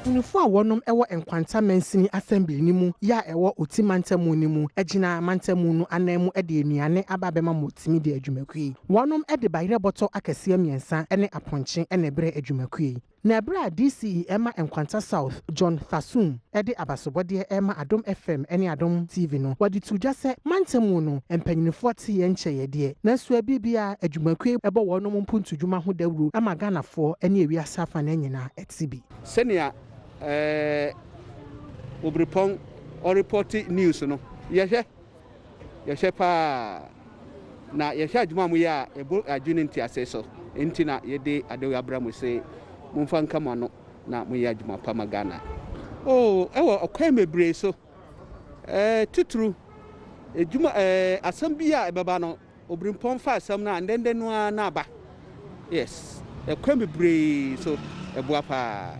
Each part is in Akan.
Unifo a wonom ewo Nkwanta South Assembly ni mu ya ewo otimantemu ni mu ejina mantemu no anemu ede enuane ababema motimi de adwumakui. Wonom ede bayire boto akese miensa ene aponche ene bre adwumakui. Na bra DCE Emma Nkwanta South John Thasum ede abasobode Emma Adom FM ene Adom TV no wadi tuja se mantemu no empanyinfo te ye ncheye de na so bibia adwumakui ebo wonom mpuntu dwuma ho dawru ama Ghanafo ene ewiasa afa na nyina etibi. Senia Obripon or reported news no yeshe pa na yeshe adwuma mu ya ebo adwene nti aseso enti na yede adewe abramu se mumfa nkama no na mu ya adwuma pa magana ewo okwan mebre so tuturu adwuma asam bia ebeba no Obripon fa asam na ndende no na aba yes okwan mebre so ebo apa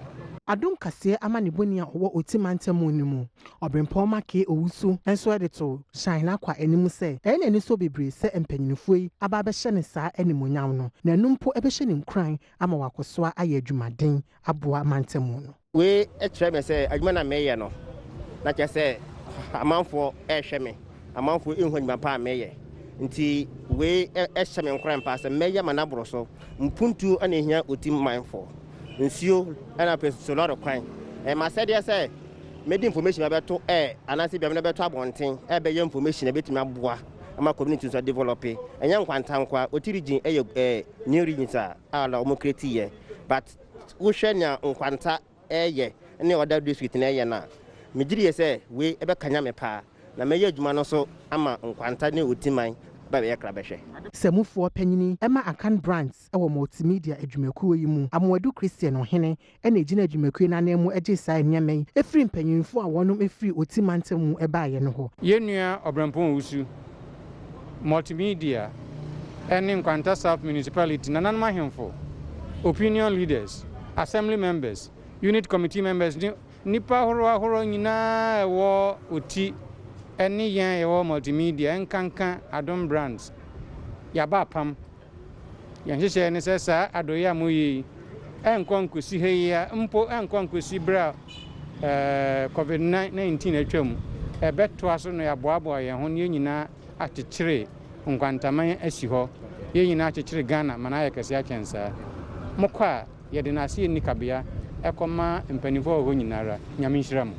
Adom kase amani boni a owo otimantemu ni mu Obrempon make owusu enso edeto shine akwa enimu se ene ni so bebre se empanyinfo yi aba be hye ne saa enimonyam no na numpo ebe hye ne nkran ama wakosoa aye adwumaden aboa mantemu no we etre me se adwuma na meye no na che se amanfo ehwe me amanfo ehwanima pa meye nti we ehye me nkran pa se meye manabro so mpuntu ana ehia otim manfo nsio ana peso loro kwan ma said ya say made information abeto anase bia me beto abonten be ye information betimi aboa ama community so develop enya Nkwanta nkwa otirigin new regions ala o create ye but wo hwenya Nkwanta ne other district na ye na megiri ye say we ebe kanya me pa na meye adwuma no so ama Nkwanta ne otiman ba be yakra behwe Semufo panyini ema akan brands ewo multimedia adwumakuo yi mu amwadu Christian ohene ena ejina adwumakuo na nemu eje saa nyame efiri mpanyinfo a wonom efiri otimantemu ebaaye no ho yenua Obrempon wusu multimedia ene Nkwanta South municipality nanan mahemfo opinion leaders assembly members unit committee members nipa horo nyina ewo oti ene yan ewo multimedia enkankan Adom brands yaba pam yanhyehyɛ ne sɛ saa adoya moyi enkonkosi heya mpo enkonkosi bra COVID-19 atwam ebeto aso no yaboaboa ye ho ne nyina akyekere Nkwantaman asi hɔ ye nyina akyekere Ghana mana ayekese akyensa mokwa ye de na ase ni kabea ekoma mpanifo ho nyinara nyame nhyiram